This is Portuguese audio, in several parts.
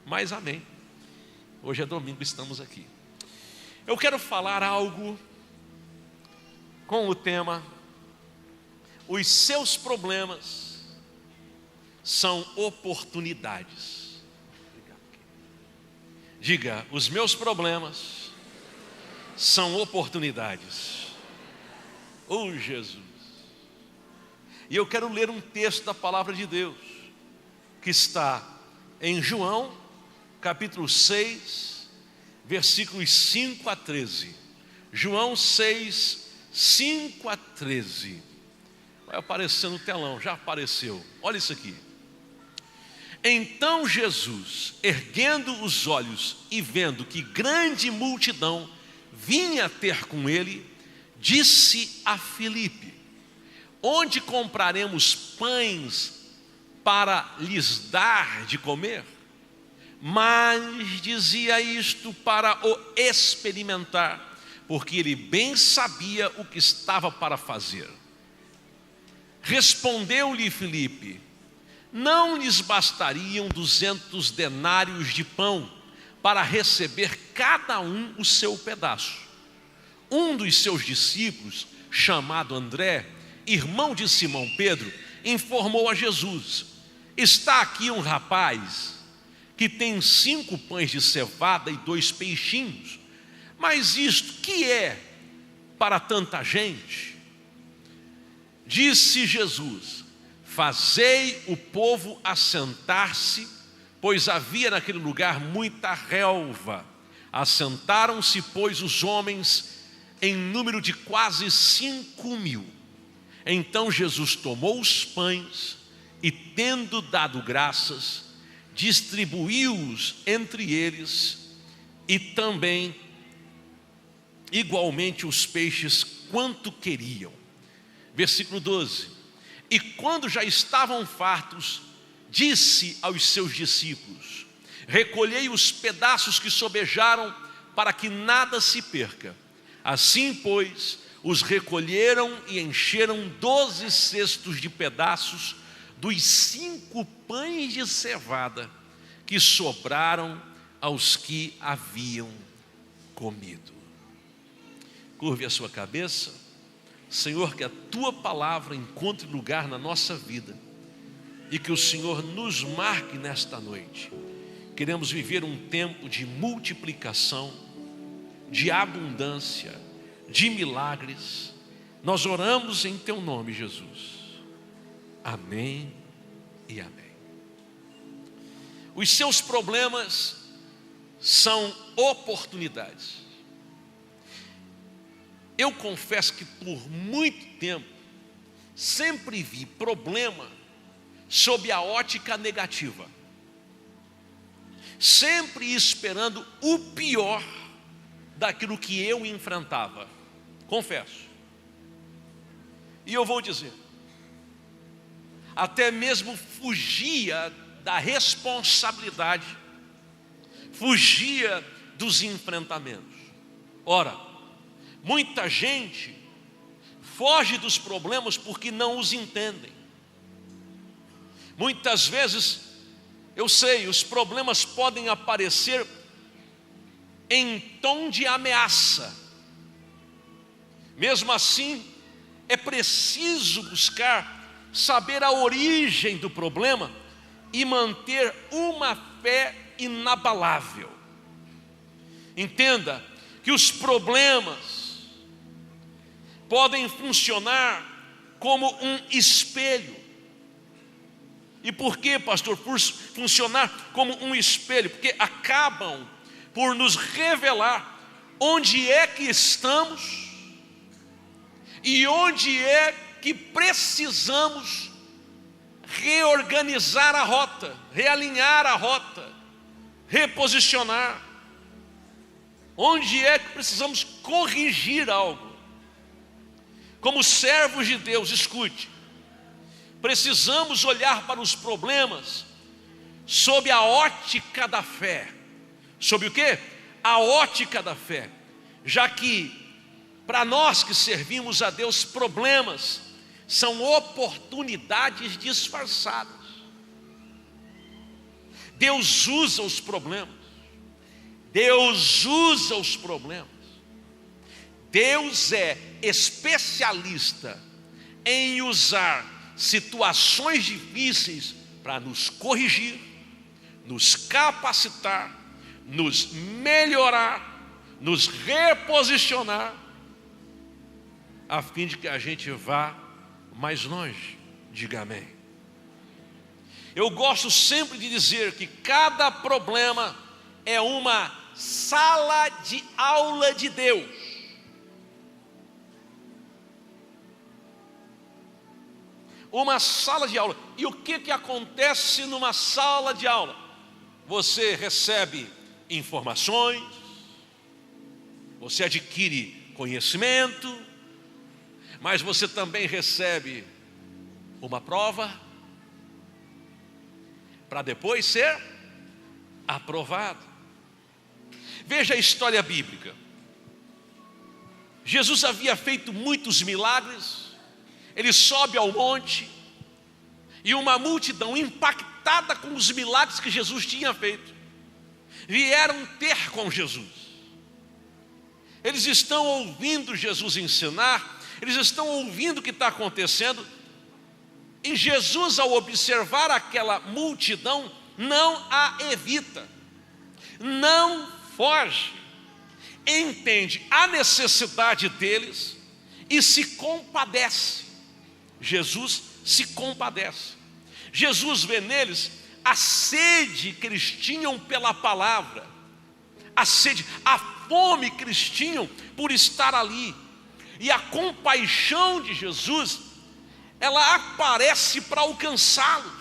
Mas amém. Hoje é domingo, estamos aqui. Eu quero falar algo com o tema: os seus problemas são oportunidades. Diga, os meus problemas são oportunidades. Oh, Jesus. E eu quero ler um texto da palavra de Deus, que está em João, capítulo 6, versículos 5 a 13. João 6, 5 a 13. Vai aparecer no telão, já apareceu. Olha isso aqui. Então Jesus, erguendo os olhos e vendo que grande multidão vinha ter com ele, disse a Filipe: onde compraremos pães para lhes dar de comer? Mas dizia isto para o experimentar, porque ele bem sabia o que estava para fazer. Respondeu-lhe Filipe: não lhes bastariam 200 denários de pão para receber cada um o seu pedaço? Um dos seus discípulos, chamado André, irmão de Simão Pedro, informou a Jesus: está aqui um rapaz que tem 5 pães de cevada e 2 peixinhos, mas isto que é para tanta gente? Disse Jesus: fazei o povo assentar-se, pois havia naquele lugar muita relva. Assentaram-se, pois, os homens em número de quase 5.000. Então Jesus tomou os pães e, tendo dado graças, distribuiu-os entre eles, e também igualmente os peixes quanto queriam. Versículo 12. E quando já estavam fartos, disse aos seus discípulos: recolhei os pedaços que sobejaram, para que nada se perca. Assim, pois, os recolheram e encheram 12 cestos de pedaços dos 5 pães de cevada que sobraram aos que haviam comido. Curve a sua cabeça. Senhor, que a Tua palavra encontre lugar na nossa vida e que o Senhor nos marque nesta noite. Queremos viver um tempo de multiplicação, de abundância, de milagres. Nós oramos em Teu nome, Jesus. Amém e amém. Os seus problemas são oportunidades. Eu confesso que por muito tempo sempre vi problema sob a ótica negativa, sempre esperando o pior daquilo que eu enfrentava. Confesso. E eu vou dizer, até mesmo fugia da responsabilidade, fugia dos enfrentamentos. Ora, muita gente foge dos problemas porque não os entendem. Muitas vezes, eu sei, os problemas podem aparecer em tom de ameaça. Mesmo assim, é preciso buscar saber a origem do problema e manter uma fé inabalável. Entenda que os problemas podem funcionar como um espelho. E por que, pastor, por funcionar como um espelho? Porque acabam por nos revelar onde é que estamos e onde é que precisamos reorganizar a rota, realinhar a rota, reposicionar. Onde é que precisamos corrigir algo? Como servos de Deus, escute, precisamos olhar para os problemas sob a ótica da fé. Sob o quê? A ótica da fé. Já que, para nós que servimos a Deus, problemas são oportunidades disfarçadas. Deus usa os problemas. Deus usa os problemas. Deus é especialista em usar situações difíceis para nos corrigir, nos capacitar, nos melhorar, nos reposicionar, a fim de que a gente vá mais longe. Diga amém. Eu gosto sempre de dizer que cada problema é uma sala de aula de Deus. Uma sala de aula. E o que acontece numa sala de aula? Você recebe informações, você adquire conhecimento, mas você também recebe uma prova para depois ser aprovado. Veja a história bíblica. Jesus havia feito muitos milagres. Ele sobe ao monte e uma multidão impactada com os milagres que Jesus tinha feito vieram ter com Jesus. Eles estão ouvindo Jesus ensinar, eles estão ouvindo o que está acontecendo, e Jesus, ao observar aquela multidão, não a evita, não foge, entende a necessidade deles e se compadece. Jesus se compadece. Jesus vê neles a sede que eles tinham pela palavra, a sede, a fome que eles tinham por estar ali. E a compaixão de Jesus, ela aparece para alcançá-los.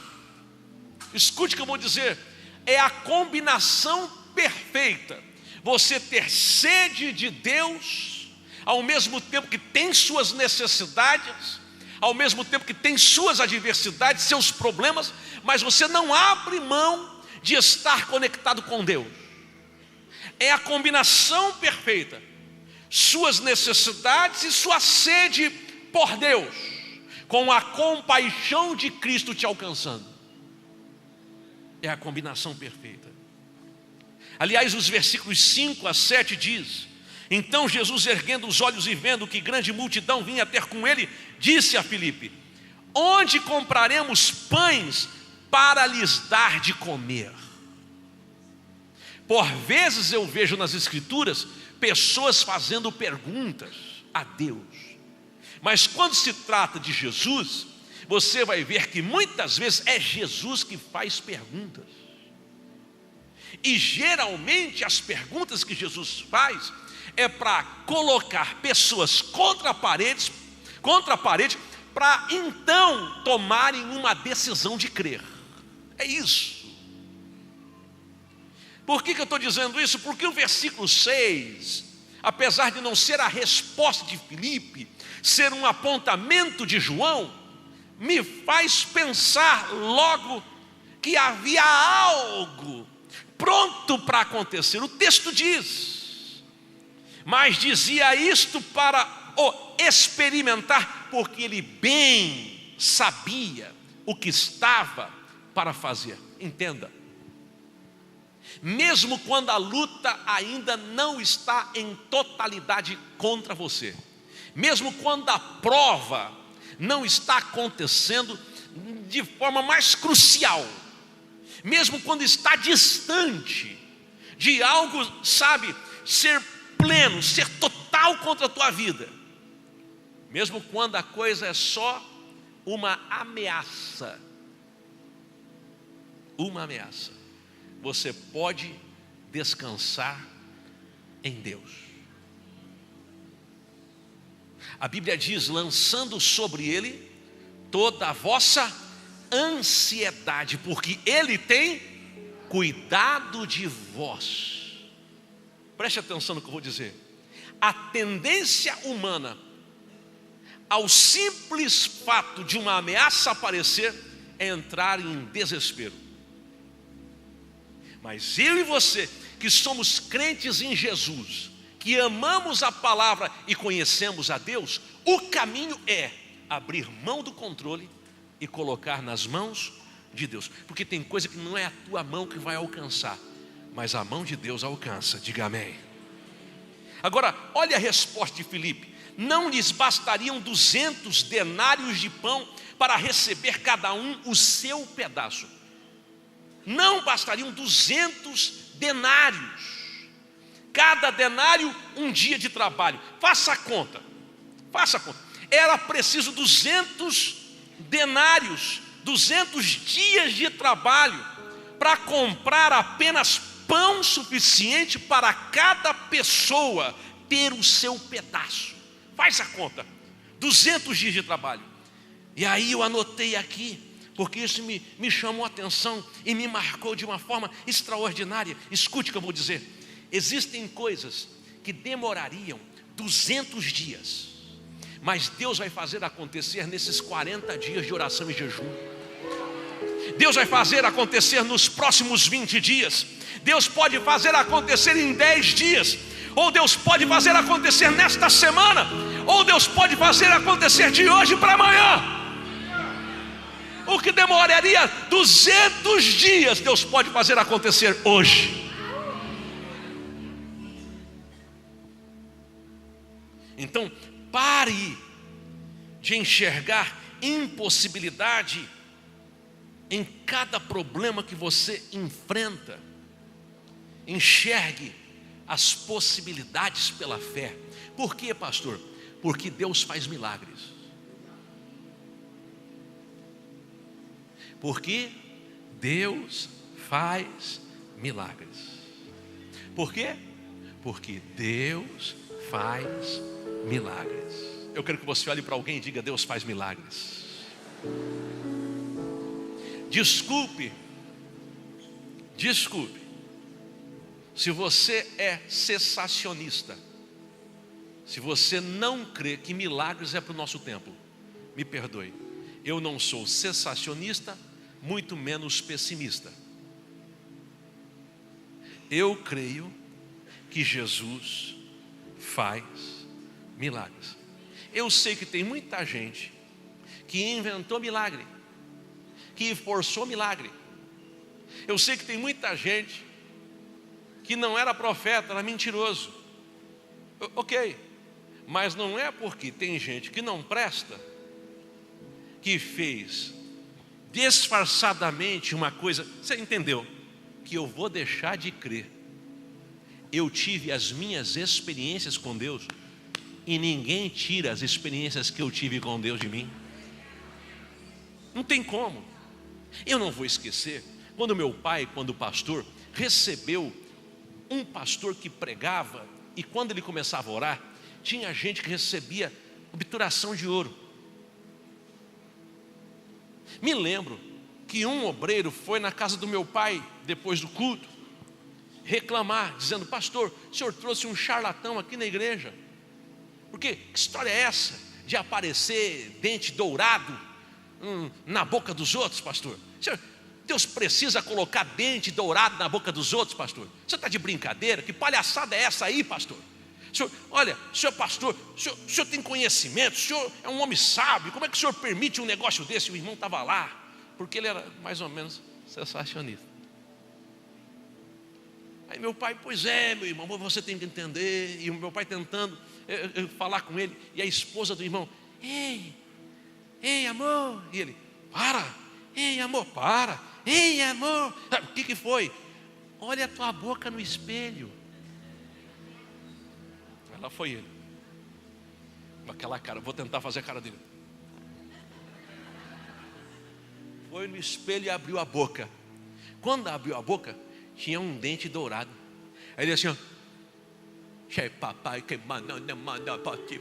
Escute o que eu vou dizer, é a combinação perfeita. Você ter sede de Deus, ao mesmo tempo que tem suas necessidades, ao mesmo tempo que tem suas adversidades, seus problemas, mas você não abre mão de estar conectado com Deus. É a combinação perfeita, suas necessidades e sua sede por Deus, com a compaixão de Cristo te alcançando. É a combinação perfeita. Aliás, os versículos 5 a 7 diz: então Jesus, erguendo os olhos e vendo que grande multidão vinha ter com ele, disse a Filipe: onde compraremos pães para lhes dar de comer? Por vezes eu vejo nas Escrituras pessoas fazendo perguntas a Deus, mas quando se trata de Jesus, você vai ver que muitas vezes é Jesus que faz perguntas. E geralmente as perguntas que Jesus faz é para colocar pessoas contra a parede, para então tomarem uma decisão de crer. É isso. Por que eu estou dizendo isso? Porque o versículo 6, apesar de não ser a resposta de Filipe, ser um apontamento de João, me faz pensar logo que havia algo pronto para acontecer. O texto diz: mas dizia isto para o experimentar, porque ele bem sabia o que estava para fazer. Entenda, mesmo quando a luta ainda não está em totalidade contra você, mesmo quando a prova não está acontecendo de forma mais crucial, mesmo quando está distante de algo, sabe, ser pleno, ser total contra a tua vida, mesmo quando a coisa é só uma ameaça, você pode descansar em Deus. A Bíblia diz: lançando sobre ele toda a vossa ansiedade, porque ele tem cuidado de vós. Preste atenção no que eu vou dizer. A tendência humana, ao simples fato de uma ameaça aparecer, é entrar em desespero. Mas eu e você, que somos crentes em Jesus, que amamos a palavra e conhecemos a Deus, o caminho é abrir mão do controle e colocar nas mãos de Deus. Porque tem coisa que não é a tua mão que vai alcançar, mas a mão de Deus alcança. Diga amém. Agora, olha a resposta de Filipe. Não lhes bastariam 200 denários de pão para receber cada um o seu pedaço. Não bastariam 200 denários. Cada denário, um dia de trabalho. Faça a conta. Faça a conta. Era preciso 200 denários, 200 dias de trabalho para comprar apenas pão suficiente para cada pessoa ter o seu pedaço. Faz a conta. 200 dias de trabalho. E aí eu anotei aqui, porque isso me chamou a atenção e me marcou de uma forma extraordinária. Escute o que eu vou dizer. Existem coisas que demorariam 200 dias, mas Deus vai fazer acontecer nesses 40 dias de oração e jejum. Deus vai fazer acontecer nos próximos 20 dias. Deus pode fazer acontecer em 10 dias. Ou Deus pode fazer acontecer nesta semana. Ou Deus pode fazer acontecer de hoje para amanhã. O que demoraria 200 dias, Deus pode fazer acontecer hoje. Então, pare de enxergar impossibilidade em cada problema que você enfrenta. Enxergue as possibilidades pela fé. Por quê, pastor? Porque Deus faz milagres. Porque Deus faz milagres. Por quê? Porque Deus faz milagres. Eu quero que você olhe para alguém e diga: Deus faz milagres. Desculpe se você é cessacionista, se você não crê que milagres é para o nosso tempo. Me perdoe, eu não sou cessacionista, muito menos pessimista. Eu creio que Jesus faz milagres. Eu sei que tem muita gente que inventou milagre, que forçou milagre. Eu sei que tem muita gente que não era profeta, era mentiroso. Ok, mas não é porque tem gente que não presta, que fez disfarçadamente uma coisa. Você entendeu? Que eu vou deixar de crer. Eu tive as minhas experiências com Deus, e ninguém tira as experiências que eu tive com Deus de mim. Não tem como. Eu não vou esquecer quando meu pai, quando pastor, recebeu um pastor que pregava, e quando ele começava a orar, tinha gente que recebia obturação de ouro. Me lembro que um obreiro foi na casa do meu pai depois do culto reclamar, dizendo: pastor, o senhor trouxe um charlatão aqui na igreja. Porque que história é essa de aparecer dente dourado na boca dos outros, pastor? Deus precisa colocar dente dourado na boca dos outros, pastor? Você está de brincadeira? Que palhaçada é essa aí, pastor? Senhor, olha, senhor pastor, o senhor tem conhecimento, o senhor é um homem sábio, como é que o senhor permite um negócio desse? O irmão estava lá, porque ele era mais ou menos cessacionista. Aí meu pai: pois é, meu irmão, você tem que entender. E o meu pai tentando falar com ele, e a esposa do irmão: ei amor. E ele: para. Ei amor, para. Ei amor. O que foi? Olha a tua boca no espelho. Lá foi ele, com aquela cara. Vou tentar fazer a cara dele. Foi no espelho e abriu a boca. Quando abriu a boca, tinha um dente dourado. Aí ele assim: ó, papai que manda para ti.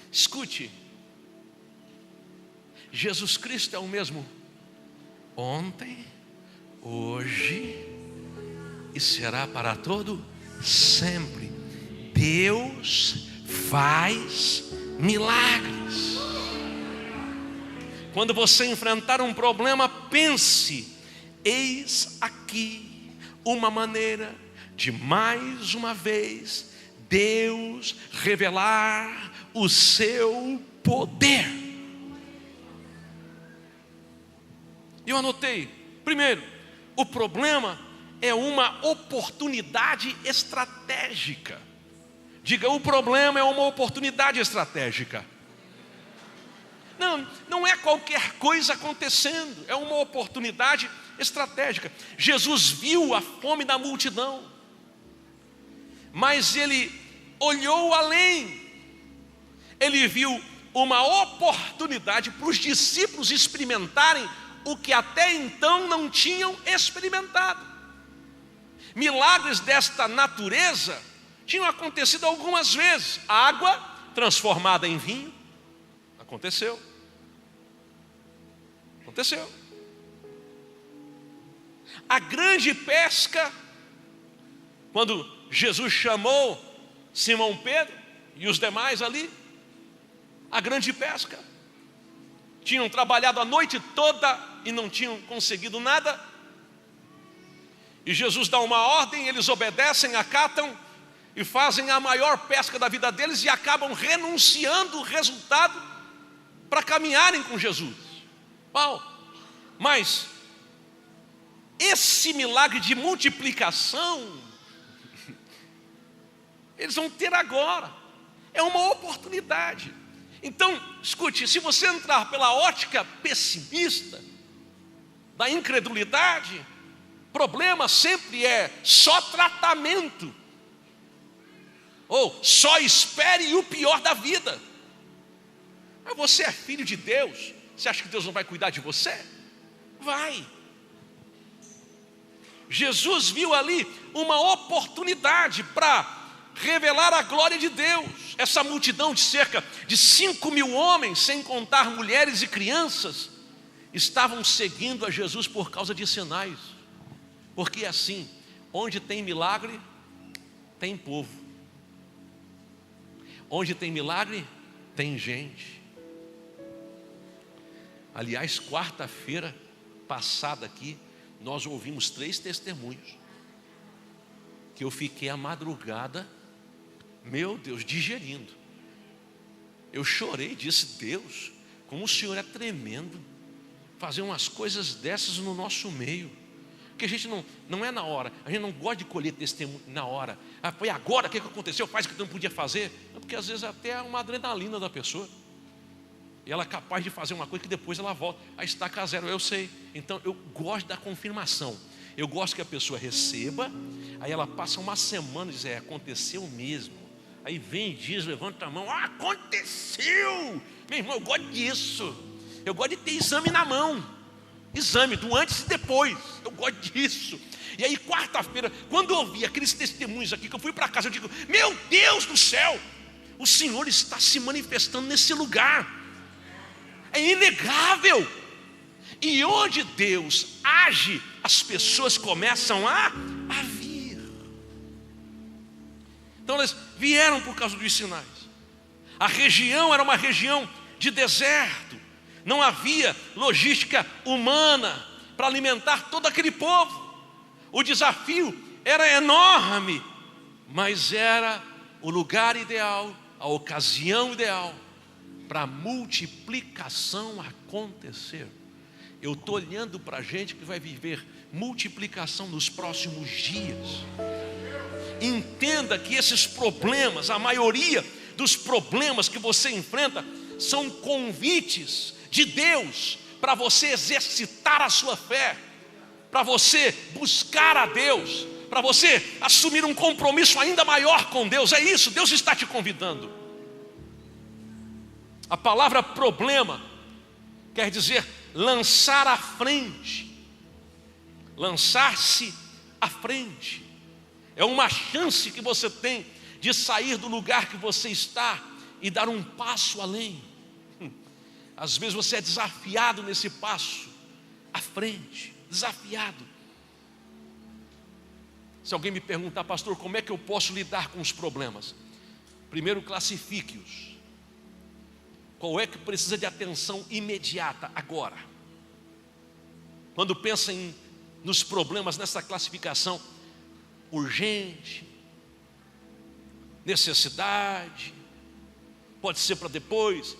Escute, Jesus Cristo é o mesmo ontem, hoje e será para todo sempre. Deus faz milagres. Quando você enfrentar um problema, pense: eis aqui uma maneira de mais uma vez Deus revelar o seu poder. Eu anotei, primeiro, o problema é uma oportunidade estratégica. Diga, o problema é uma oportunidade estratégica. Não é qualquer coisa acontecendo, é uma oportunidade estratégica. Jesus viu a fome da multidão, mas ele olhou além. Ele viu uma oportunidade para os discípulos experimentarem o que até então não tinham experimentado. Milagres desta natureza tinham acontecido algumas vezes. Água transformada em vinho, aconteceu. A grande pesca, quando Jesus chamou Simão Pedro e os demais ali, a grande pesca, tinham trabalhado a noite toda e não tinham conseguido nada, e Jesus dá uma ordem, eles obedecem, acatam e fazem a maior pesca da vida deles e acabam renunciando o resultado para caminharem com Jesus. Uau! Mas esse milagre de multiplicação eles vão ter agora, é uma oportunidade. Então, escute, se você entrar pela ótica pessimista da incredulidade, problema sempre é só tratamento, ou só espere o pior da vida. Mas você é filho de Deus, você acha que Deus não vai cuidar de você? Vai. Jesus viu ali uma oportunidade para revelar a glória de Deus. Essa multidão de cerca de 5.000 homens, sem contar mulheres e crianças, estavam seguindo a Jesus por causa de sinais. Porque assim, onde tem milagre, tem povo. Onde tem milagre, tem gente. Aliás, quarta-feira passada aqui, nós ouvimos 3 testemunhos, que eu fiquei a madrugada, meu Deus, digerindo. Eu chorei, disse, Deus, como o Senhor é tremendo, fazer umas coisas dessas no nosso meio. Porque a gente não é na hora, a gente não gosta de colher testemunho na hora. Foi agora, o que aconteceu? Faz o que não podia fazer. Porque às vezes até é uma adrenalina da pessoa, e ela é capaz de fazer uma coisa que depois ela volta a estaca zero, eu sei. Então eu gosto da confirmação. Eu gosto que a pessoa receba, aí ela passa uma semana e diz, aconteceu mesmo. Aí vem e diz, levanta a mão, aconteceu. Meu irmão, eu gosto disso. Eu gosto de ter exame na mão. Exame do antes e depois. Eu gosto disso. E aí quarta-feira, quando eu ouvi aqueles testemunhos aqui, que eu fui para casa, eu digo, meu Deus do céu, o Senhor está se manifestando nesse lugar. É inegável. E onde Deus age, as pessoas começam a vir. Então eles vieram por causa dos sinais. A região era uma região de deserto. Não havia logística humana para alimentar todo aquele povo. O desafio era enorme, mas era o lugar ideal, a ocasião ideal para a multiplicação acontecer. Eu estou olhando para a gente que vai viver multiplicação nos próximos dias. Entenda que esses problemas, a maioria dos problemas que você enfrenta, são convites de Deus para você exercitar a sua fé, para você buscar a Deus, para você assumir um compromisso ainda maior com Deus. É isso, Deus está te convidando. A palavra problema quer dizer lançar à frente, lançar-se à frente. É uma chance que você tem de sair do lugar que você está e dar um passo além. Às vezes você é desafiado nesse passo à frente, desafiado. Se alguém me perguntar, pastor, como é que eu posso lidar com os problemas? Primeiro, classifique-os. Qual é que precisa de atenção imediata agora? Quando pensa nos problemas nessa classificação, urgente, necessidade, pode ser para depois,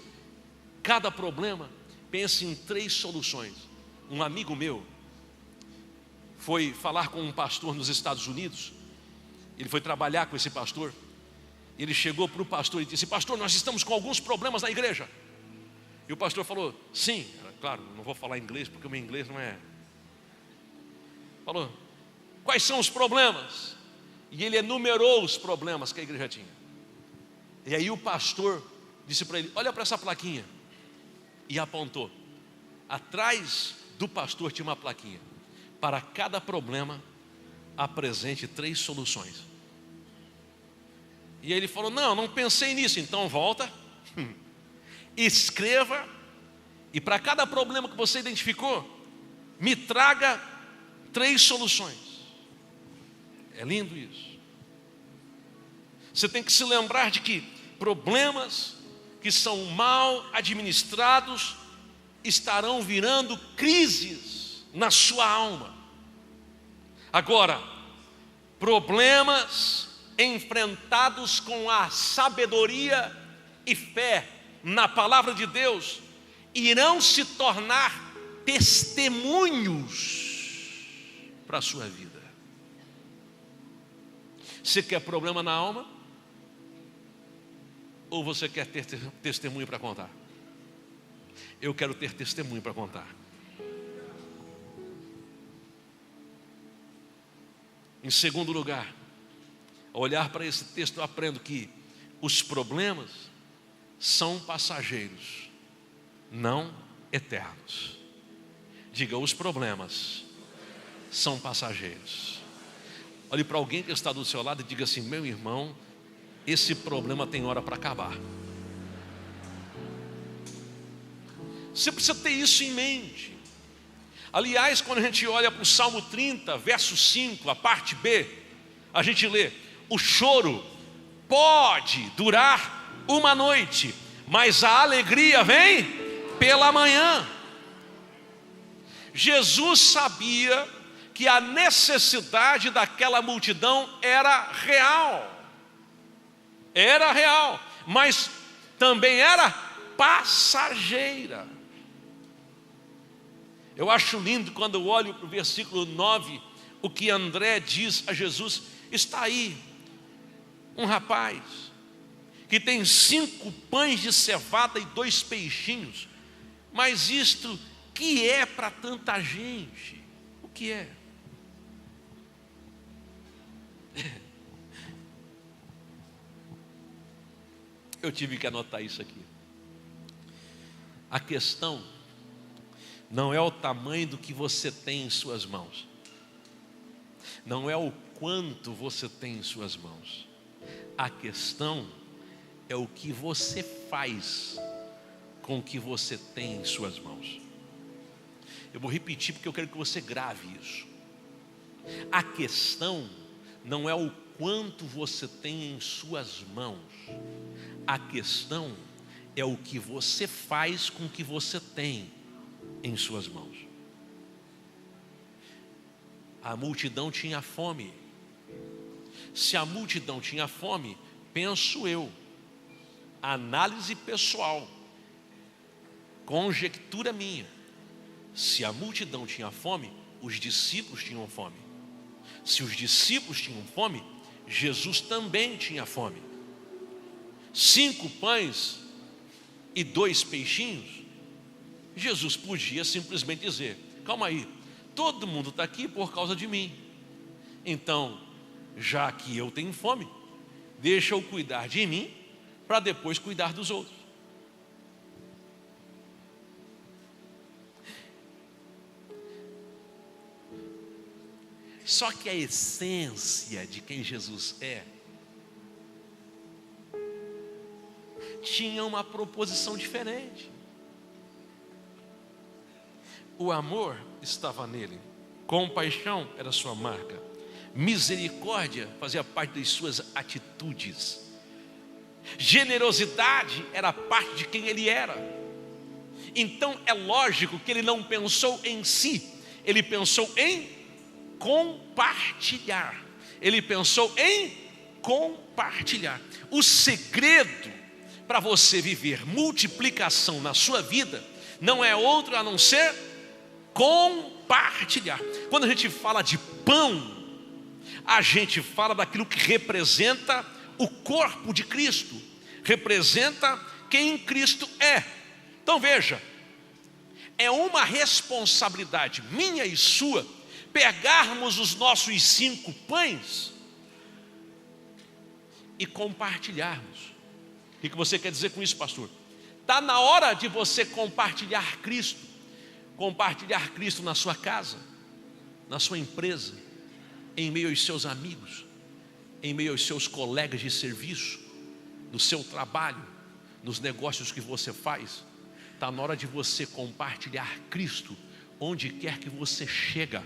cada problema, pense em 3 soluções. Um amigo meu foi falar com um pastor nos Estados Unidos. Ele foi trabalhar com esse pastor. Ele chegou para o pastor e disse: pastor, nós estamos com alguns problemas na igreja. E o pastor falou: sim, claro, não vou falar inglês porque o meu inglês não é. Falou: quais são os problemas? E ele enumerou os problemas que a igreja tinha. E aí o pastor disse para ele: olha para essa plaquinha. E apontou. Atrás do pastor tinha uma plaquinha: para cada problema apresente 3 soluções. E aí ele falou: não pensei nisso. Então volta, escreva, e para cada problema que você identificou, me traga 3 soluções. É lindo isso. Você tem que se lembrar de que problemas que são mal administrados estarão virando crises na sua alma. Agora, problemas enfrentados com a sabedoria e fé na palavra de Deus irão se tornar testemunhos para a sua vida. Você quer problema na alma? Ou você quer ter testemunho para contar? Eu quero ter testemunho para contar. Em segundo lugar, ao olhar para esse texto, eu aprendo que os problemas são passageiros, não eternos. Diga: os problemas são passageiros. Olhe para alguém que está do seu lado e diga assim: meu irmão, esse problema tem hora para acabar. Você precisa ter isso em mente. Aliás, quando a gente olha para o Salmo 30, verso 5, a parte B, a gente lê: o choro pode durar uma noite, mas a alegria vem pela manhã. Jesus sabia que a necessidade daquela multidão era real, mas também era passageira. Eu acho lindo quando eu olho para o versículo 9, o que André diz a Jesus: está aí um rapaz que tem 5 pães de cevada e 2 peixinhos, mas isto que é para tanta gente? O que é? Eu tive que anotar isso aqui. A questão não é o tamanho do que você tem em suas mãos, não é o quanto você tem em suas mãos. A questão é o que você faz com o que você tem em suas mãos. Eu vou repetir porque eu quero que você grave isso. A questão não é o quanto você tem em suas mãos. A questão é o que você faz com o que você tem em suas mãos. A multidão tinha fome. Se a multidão tinha fome, penso eu, análise pessoal, conjectura minha, se a multidão tinha fome, os discípulos tinham fome. Se os discípulos tinham fome, Jesus também tinha fome. 5 pães e 2 peixinhos, Jesus podia simplesmente dizer: calma aí, todo mundo está aqui por causa de mim. Então, já que eu tenho fome, deixa eu cuidar de mim para depois cuidar dos outros. Só que a essência de quem Jesus é tinha uma proposição diferente. O amor estava nele, compaixão era sua marca, misericórdia fazia parte das suas atitudes, generosidade era parte de quem ele era. Então é lógico que ele não pensou em si, ele pensou em compartilhar. Ele pensou em compartilhar. O segredo para você viver multiplicação na sua vida não é outro a não ser compartilhar. Quando a gente fala de pão, a gente fala daquilo que representa o corpo de Cristo, representa quem Cristo é. Então veja, é uma responsabilidade minha e sua pegarmos os nossos 5 pães e compartilharmos. O que você quer dizer com isso, pastor? Está na hora de você compartilhar Cristo na sua casa, na sua empresa, em meio aos seus amigos, em meio aos seus colegas de serviço, no seu trabalho, nos negócios que você faz. Está na hora de você compartilhar Cristo onde quer que você chega.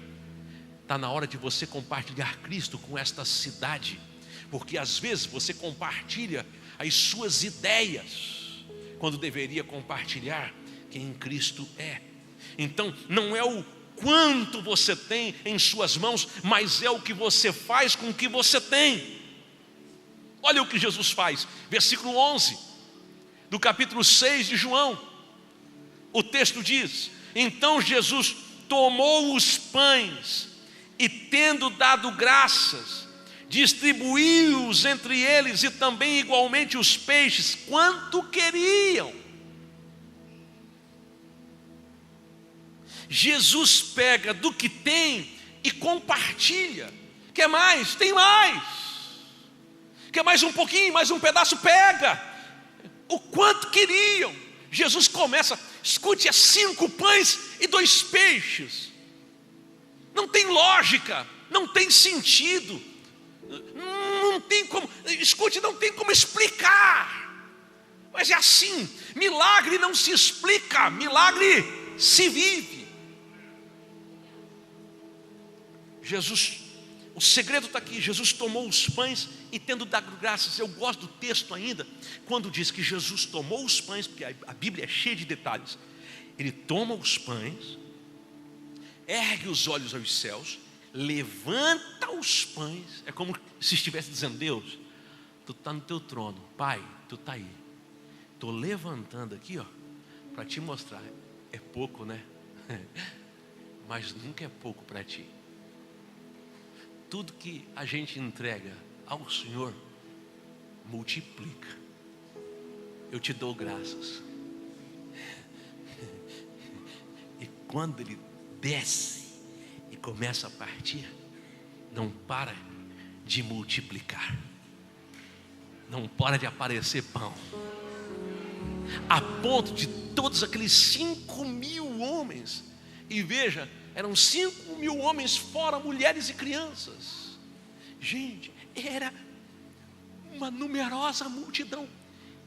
Está na hora de você compartilhar Cristo com esta cidade, porque às vezes você compartilha as suas ideias, quando deveria compartilhar quem Cristo é. Então não é o quanto você tem em suas mãos, mas é o que você faz com o que você tem. Olha o que Jesus faz, versículo 11 do capítulo 6 de João. O texto diz: então Jesus tomou os pães e, tendo dado graças, distribuiu-os entre eles, e também igualmente os peixes, quanto queriam. Jesus pega do que tem e compartilha. Quer mais? Tem mais. Quer mais um pouquinho, mais um pedaço? Pega. O quanto queriam. Jesus começa, escute, 5 pães e 2 peixes. Não tem lógica, não tem sentido, não tem como, escute, não tem como explicar. Mas é assim, milagre não se explica, milagre se vive. Jesus, o segredo está aqui. Jesus tomou os pães e, tendo dado graças, eu gosto do texto ainda, quando diz que Jesus tomou os pães, porque a Bíblia é cheia de detalhes. Ele toma os pães, ergue os olhos aos céus, levanta os pães, é como se estivesse dizendo: Deus, tu está no teu trono, Pai, tu está aí, estou levantando aqui, para te mostrar. É pouco, né? Mas nunca é pouco para ti. Tudo que a gente entrega ao Senhor, multiplica. Eu te dou graças. E quando Ele desce e começa a partir, não para de multiplicar, não para de aparecer pão, a ponto de todos aqueles 5.000 homens, e veja, eram 5.000 homens fora mulheres e crianças. Gente, era uma numerosa multidão.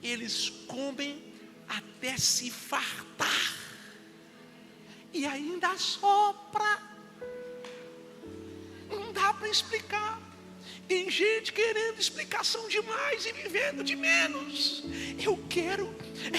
Eles comem até se fartar e ainda sopra. Não dá para explicar. Tem gente querendo explicação demais e vivendo de menos. Eu quero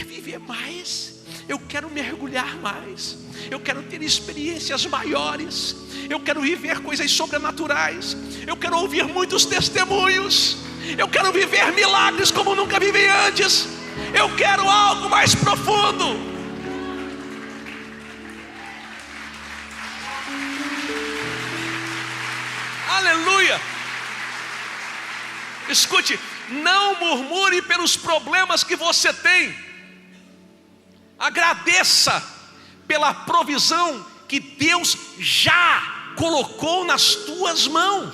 viver mais. Eu quero mergulhar mais. Eu quero ter experiências maiores. Eu quero viver coisas sobrenaturais. Eu quero ouvir muitos testemunhos. Eu quero viver milagres como nunca vivi antes. Eu quero algo mais profundo. Aleluia. Escute, não murmure pelos problemas que você tem. Agradeça pela provisão que Deus já colocou nas tuas mãos.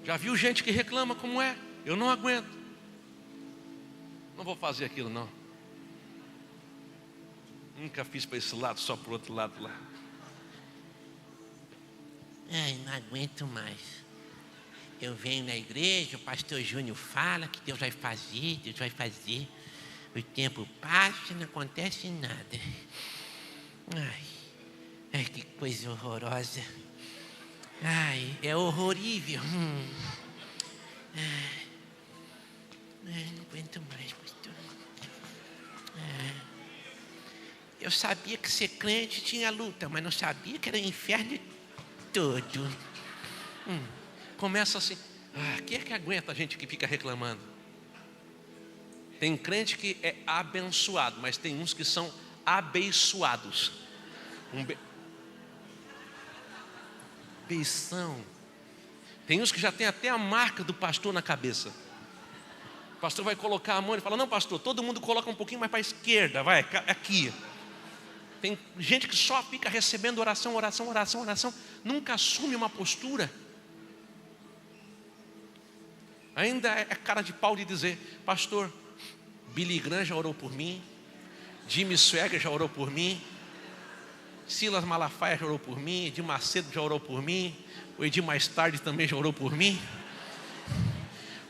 Já viu gente que reclama como é? Eu não aguento. Não vou fazer aquilo não. Nunca fiz para esse lado, só para o outro lado lá. Ai, não aguento mais. Eu venho na igreja, o pastor Júnior fala que Deus vai fazer. O tempo passa e não acontece nada. Ai, que coisa horrorosa. Ai, é horrorível. Não aguento mais, pastor. Eu sabia que ser crente tinha luta, mas não sabia que era o inferno todo. Começa assim: quem é que aguenta a gente que fica reclamando? Tem crente que é abençoado, mas tem uns que são abeiçoados. Beição. Tem uns que já tem até a marca do pastor na cabeça. O pastor vai colocar a mão e fala: não, pastor, todo mundo coloca um pouquinho mais para a esquerda, vai, aqui. Tem gente que só fica recebendo oração, oração, oração, oração, nunca assume uma postura. Ainda é cara de pau de dizer: pastor, Billy Graham já orou por mim, Jimmy Swaggart já orou por mim, Silas Malafaia já orou por mim, Edir Macedo já orou por mim, o Edir Mais Tarde também já orou por mim,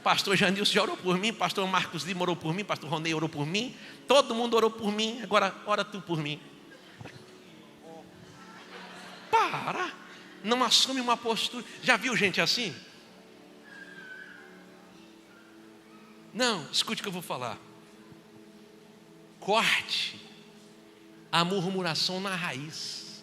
pastor Janilson já orou por mim, pastor Marcos Lima orou por mim, pastor Ronei orou por mim, todo mundo orou por mim, agora ora tu por mim. Para, não assume uma postura. Já viu gente assim? Não, escute o que eu vou falar. Corte a murmuração na raiz.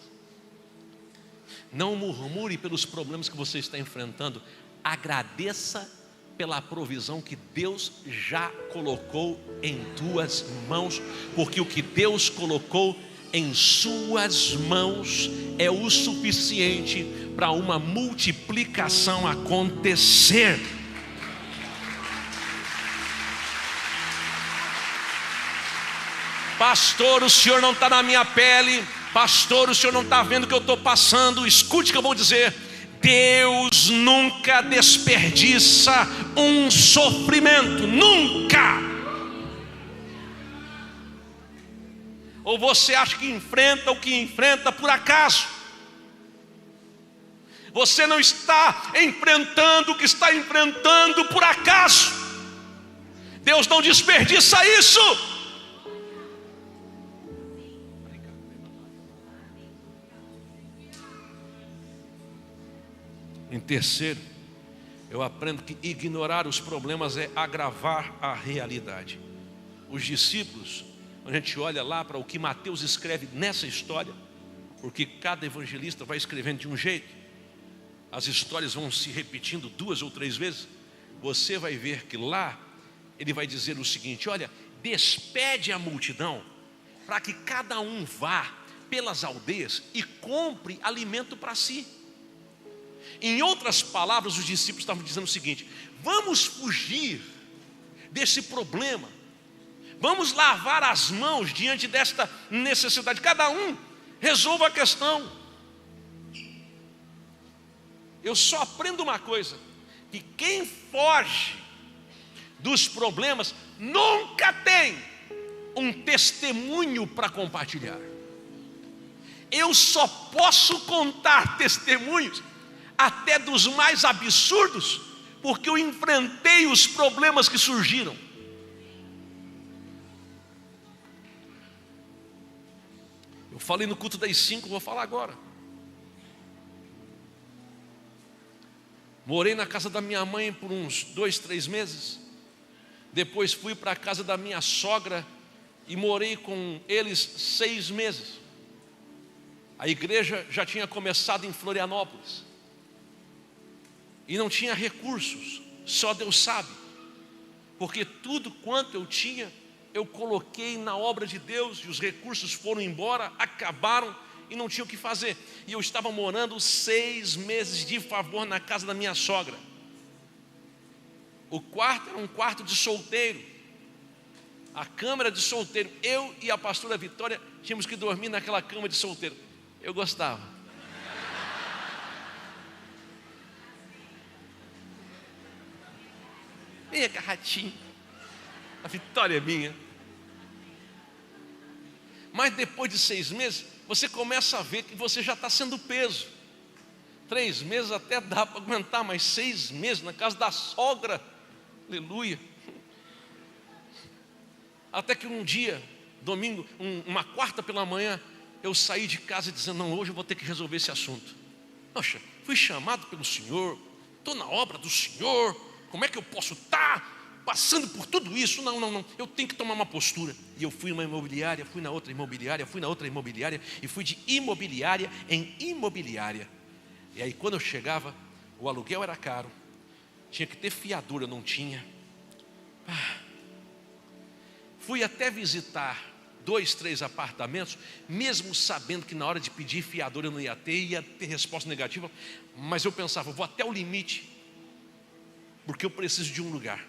Não murmure pelos problemas que você está enfrentando. Agradeça pela provisão que Deus já colocou em tuas mãos, porque o que Deus colocou em suas mãos é o suficiente para uma multiplicação acontecer. Pastor, o senhor não está na minha pele. Pastor, o senhor não está vendo o que eu estou passando. Escute o que eu vou dizer. Deus nunca desperdiça um sofrimento. Nunca. Ou você acha que enfrenta o que enfrenta por acaso? Você não está enfrentando o que está enfrentando por acaso. Deus não desperdiça isso. Em terceiro, eu aprendo que ignorar os problemas é agravar a realidade. Os discípulos, a gente olha lá para o que Mateus escreve nessa história, porque cada evangelista vai escrevendo de um jeito, as histórias vão se repetindo 2 ou 3 vezes. Você vai ver que lá ele vai dizer o seguinte: olha, despede a multidão para que cada um vá pelas aldeias e compre alimento para si. Em outras palavras, os discípulos estavam dizendo o seguinte: vamos fugir desse problema, vamos lavar as mãos diante desta necessidade, cada um resolva a questão. Eu só aprendo uma coisa: que quem foge dos problemas nunca tem um testemunho para compartilhar. Eu só posso contar testemunhos até dos mais absurdos, porque eu enfrentei os problemas que surgiram. Eu falei no culto das 5, vou falar agora. Morei na casa da minha mãe por uns 2, 3 meses. Depois fui para a casa da minha sogra e morei com eles 6 meses. A igreja já tinha começado em Florianópolis e não tinha recursos, só Deus sabe, porque tudo quanto eu tinha eu coloquei na obra de Deus, e os recursos foram embora, acabaram e não tinha o que fazer. E eu estava morando 6 meses de favor na casa da minha sogra. O quarto era um quarto de solteiro, a cama era de solteiro. Eu e a pastora Vitória tínhamos que dormir naquela cama de solteiro. Eu gostava. Vem cá, ratinho, a Vitória é minha. Mas depois de 6 meses, você começa a ver que você já está sendo peso. 3 meses até dá para aguentar, mas 6 meses na casa da sogra, aleluia. Até que um dia, domingo, uma quarta pela manhã, eu saí de casa dizendo: não, hoje eu vou ter que resolver esse assunto. Poxa, fui chamado pelo Senhor, estou na obra do Senhor, como é que eu posso estar passando por tudo isso? Não, eu tenho que tomar uma postura. E eu fui numa imobiliária, fui na outra imobiliária, fui na outra imobiliária, e fui de imobiliária em imobiliária. E aí quando eu chegava, o aluguel era caro, tinha que ter fiador, eu não tinha. Fui até visitar 2, 3 apartamentos, mesmo sabendo que na hora de pedir fiador eu não ia ter resposta negativa, mas eu pensava, vou até o limite, porque eu preciso de um lugar.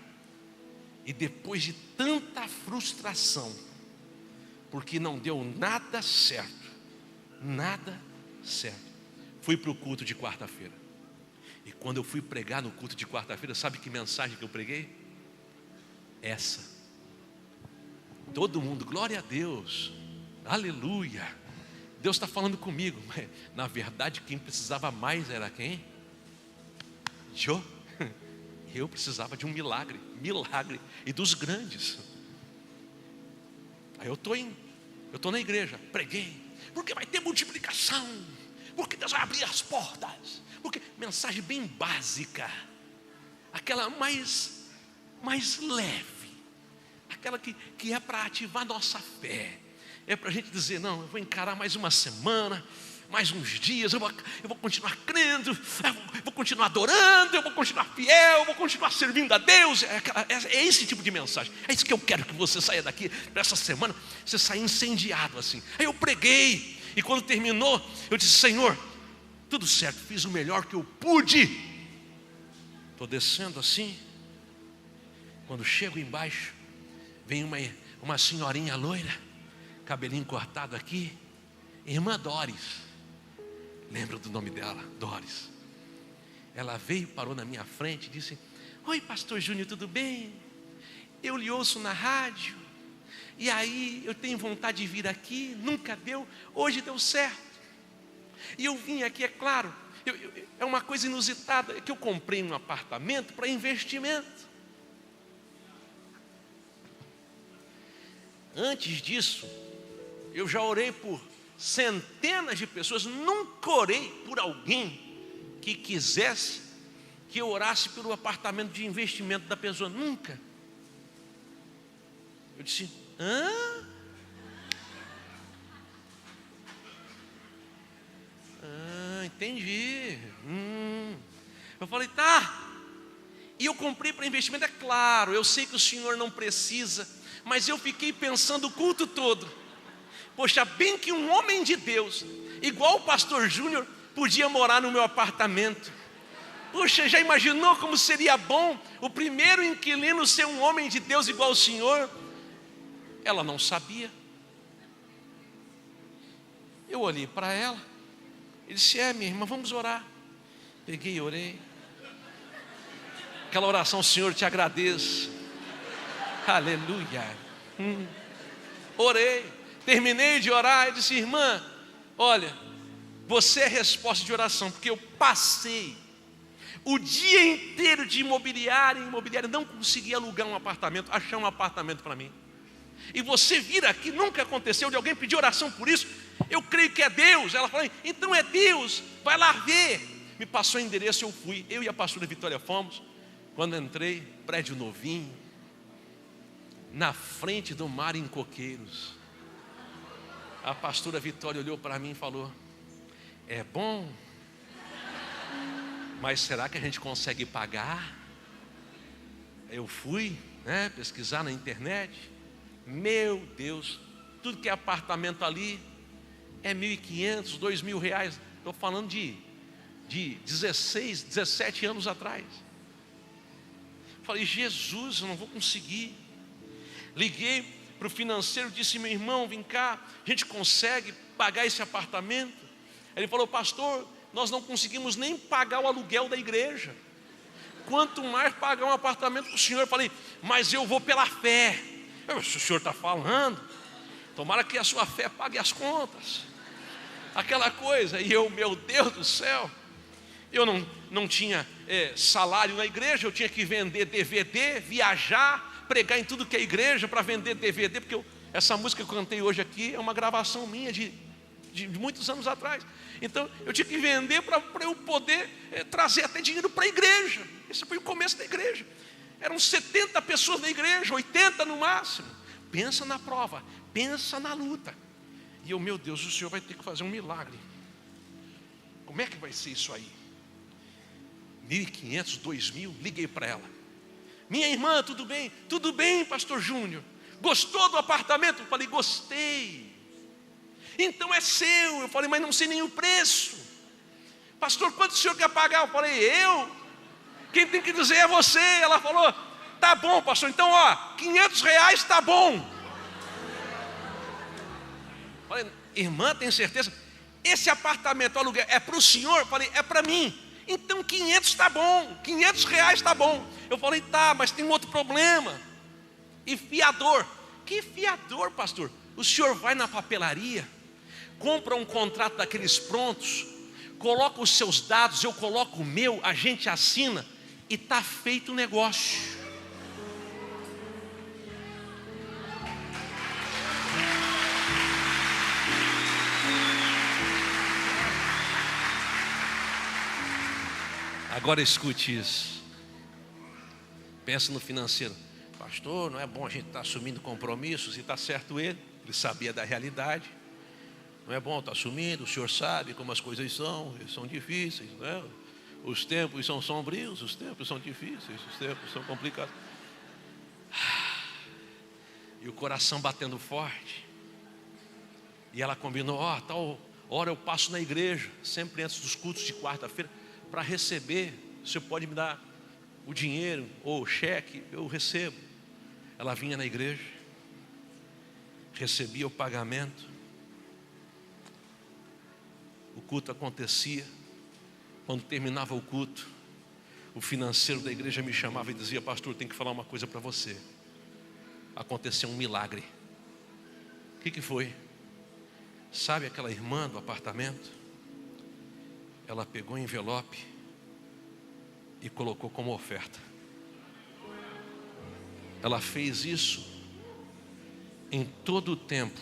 E depois de tanta frustração, porque não deu nada certo, fui para o culto de quarta-feira. E quando eu fui pregar no culto de quarta-feira, sabe que mensagem que eu preguei? Essa. Todo mundo, glória a Deus, aleluia, Deus está falando comigo. Mas, na verdade, quem precisava mais era quem? Eu precisava de um milagre, e dos grandes. Aí eu estou na igreja, preguei, porque vai ter multiplicação, porque Deus vai abrir as portas, porque mensagem bem básica, aquela mais leve, aquela que é para ativar nossa fé, é para a gente dizer, não, eu vou encarar mais uma semana, mais uns dias, eu vou continuar crendo, eu vou continuar adorando, eu vou continuar fiel, eu vou continuar servindo a Deus. É esse tipo de mensagem. É isso que eu quero que você saia daqui para essa semana, você saia incendiado assim. Aí eu preguei, e quando terminou, eu disse, Senhor, tudo certo, fiz o melhor que eu pude. Estou descendo assim, quando chego embaixo, vem uma senhorinha loira, cabelinho cortado aqui, irmã Doris. Lembro do nome dela, Doris. Ela veio, parou na minha frente e disse, oi pastor Júnior, tudo bem? Eu lhe ouço na rádio, e aí eu tenho vontade de vir aqui, nunca deu, hoje deu certo. E eu vim aqui, é claro, é uma coisa inusitada, é que eu comprei um apartamento para investimento. Antes disso, eu já orei por centenas de pessoas, nunca orei por alguém que quisesse que eu orasse pelo apartamento de investimento da pessoa, nunca. Eu disse, entendi. Eu falei, tá. E eu comprei para investimento, é claro, eu sei que o senhor não precisa, mas eu fiquei pensando o culto todo. Poxa, bem que um homem de Deus, igual o pastor Júnior, podia morar no meu apartamento. Poxa, já imaginou como seria bom o primeiro inquilino ser um homem de Deus igual o senhor? Ela não sabia. Eu olhei para ela e disse, minha irmã, vamos orar. Peguei e orei. Aquela oração, Senhor, te agradeço. Aleluia. Orei. Terminei de orar e disse, irmã, olha, você é resposta de oração, porque eu passei o dia inteiro de imobiliária, não consegui alugar um apartamento, achar um apartamento para mim. E você vir aqui, nunca aconteceu de alguém pedir oração por isso, eu creio que é Deus. Ela falou, então é Deus, vai lá ver. Me passou o endereço, eu fui, eu e a pastora Vitória fomos. Quando entrei, prédio novinho, na frente do mar em Coqueiros. A pastora Vitória olhou para mim e falou, é bom, mas será que a gente consegue pagar? Eu fui pesquisar na internet, meu Deus, tudo que é apartamento ali é 1.500, 2.000 reais, estou falando de 16, 17 anos atrás. Falei, Jesus, eu não vou conseguir. Liguei para o financeiro, disse, meu irmão, vem cá, a gente consegue pagar esse apartamento? Ele falou, pastor, nós não conseguimos nem pagar o aluguel da igreja, quanto mais pagar um apartamento para o senhor. Eu falei, mas eu vou pela fé. Se o senhor está falando, tomara que a sua fé pague as contas, aquela coisa. E eu, meu Deus do céu, eu não tinha salário na igreja, eu tinha que vender DVD, viajar, pregar em tudo que é igreja para vender DVD, porque essa música que eu cantei hoje aqui é uma gravação minha de muitos anos atrás. Então eu tinha que vender para eu poder trazer até dinheiro para a igreja. Esse foi o começo da igreja. Eram 70 pessoas na igreja, 80 no máximo. Pensa na prova, pensa na luta. E eu, meu Deus, o senhor vai ter que fazer um milagre. Como é que vai ser isso aí? 1.500, 2.000, liguei para ela. Minha irmã, tudo bem? Tudo bem, pastor Júnior. Gostou do apartamento? Eu falei, gostei. Então é seu. Eu falei, mas não sei nem o preço. Pastor, quanto o senhor quer pagar? Eu falei, eu? Quem tem que dizer é você. Ela falou, tá bom, pastor, então R$500 tá bom. Eu falei, irmã, tem certeza? Esse apartamento, o aluguel, é para o senhor? Eu falei, é para mim. Então 500 tá bom, R$500 tá bom. Eu falei, tá, mas tem um outro problema. E fiador? Que fiador, pastor? O senhor vai na papelaria, compra um contrato daqueles prontos, coloca os seus dados, eu coloco o meu, a gente assina e está feito o negócio. Agora escute isso. Pensa no financeiro. Pastor, não é bom a gente estar assumindo compromissos. E está certo ele sabia da realidade. Não é bom estar assumindo, o senhor sabe como as coisas são difíceis, né? Os tempos são sombrios, os tempos são difíceis, os tempos são complicados. E o coração batendo forte. E ela combinou, tal hora eu passo na igreja, sempre antes dos cultos de quarta-feira, para receber. O senhor pode me dar o dinheiro ou o cheque, eu recebo. Ela vinha na igreja, recebia o pagamento. O culto acontecia. Quando terminava o culto, o financeiro da igreja me chamava e dizia, pastor, tem que falar uma coisa para você. Aconteceu um milagre. O que foi? Sabe aquela irmã do apartamento? Ela pegou o envelope e colocou como oferta. Ela fez isso em todo o tempo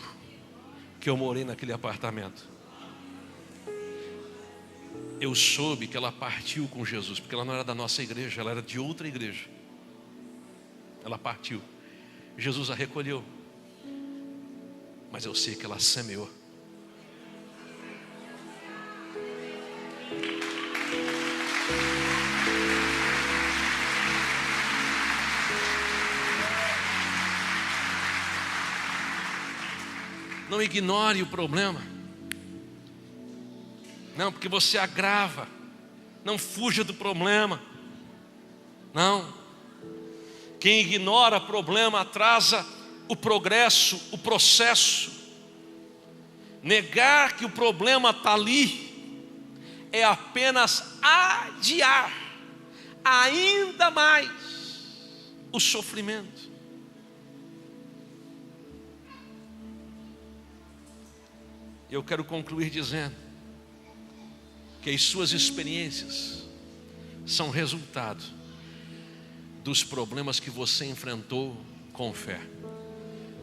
que eu morei naquele apartamento. Eu soube que ela partiu com Jesus, porque ela não era da nossa igreja, ela era de outra igreja. Ela partiu. Jesus a recolheu. Mas eu sei que ela semeou. Não ignore o problema. Não, porque você agrava. Não fuja do problema. Não. Quem ignora o problema atrasa o progresso, o processo. Negar que o problema está ali é apenas adiar ainda mais o sofrimento. Eu quero concluir dizendo que as suas experiências são resultado dos problemas que você enfrentou com fé.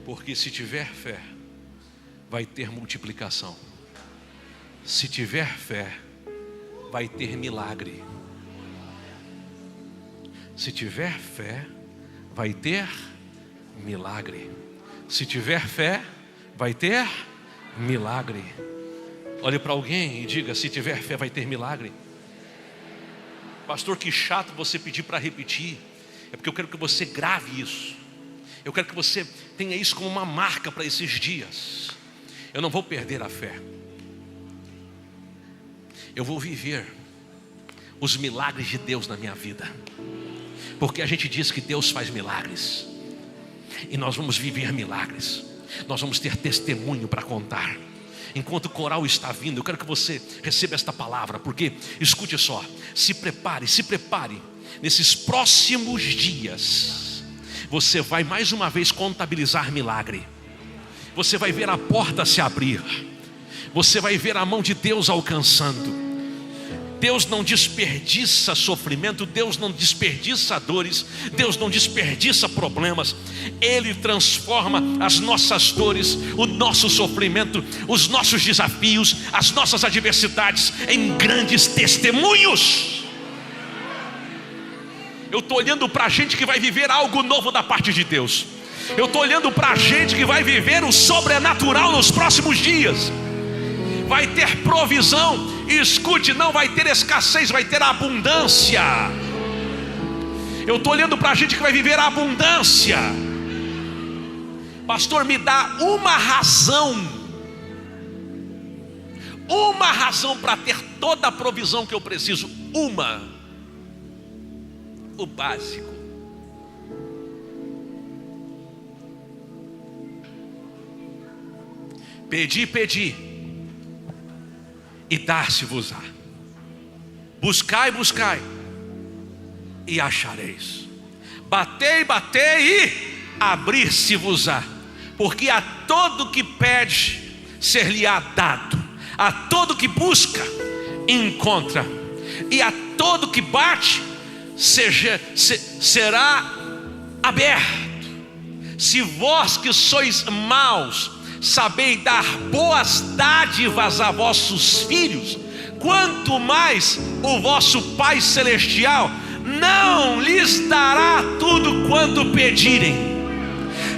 Porque se tiver fé, vai ter multiplicação. Se tiver fé, vai ter milagre. Se tiver fé, vai ter milagre. Se tiver fé, vai ter milagre. Olhe para alguém e diga, se tiver fé vai ter milagre. Pastor, que chato você pedir para repetir. É porque eu quero que você grave isso. Eu quero que você tenha isso como uma marca para esses dias. Eu não vou perder a fé. Eu vou viver os milagres de Deus na minha vida. Porque a gente diz que Deus faz milagres. E nós vamos viver milagres. Nós vamos ter testemunho para contar. Enquanto o coral está vindo, eu quero que você receba esta palavra. Porque, escute só, se prepare. Nesses próximos dias, você vai mais uma vez contabilizar milagre. Você vai ver a porta se abrir. Você vai ver a mão de Deus alcançando. Deus não desperdiça sofrimento, Deus não desperdiça dores, Deus não desperdiça problemas. Ele transforma as nossas dores, o nosso sofrimento, os nossos desafios, as nossas adversidades em grandes testemunhos. Eu estou olhando para a gente que vai viver algo novo da parte de Deus. Eu estou olhando para a gente que vai viver o sobrenatural nos próximos dias. Vai ter provisão. E escute, não vai ter escassez, vai ter abundância. Eu estou olhando para a gente que vai viver a abundância. Pastor, me dá uma razão para ter toda a provisão que eu preciso. O básico. Pedi, e dar-se-vos-á. Buscai, e achareis. Batei, e abrir-se-vos-á. Porque a todo que pede, ser-lhe-á dado. A todo que busca, encontra. E a todo que bate, será aberto. Se vós que sois maus, sabeis dar boas dádivas a vossos filhos, quanto mais o vosso Pai Celestial não lhes dará tudo quanto pedirem.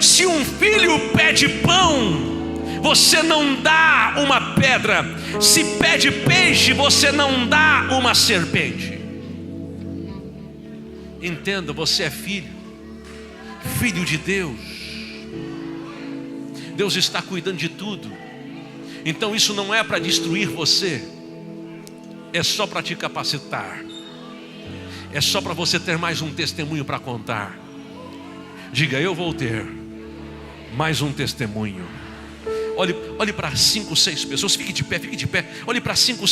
Se um filho pede pão, você não dá uma pedra. Se pede peixe, você não dá uma serpente. Entenda, você é filho de Deus. Deus está cuidando de tudo. Então isso não é para destruir você, é só para te capacitar, é só para você ter mais um testemunho para contar. Diga: eu vou ter mais um testemunho. Olhe para 5, 6 pessoas. Fique de pé. Olhe para 5,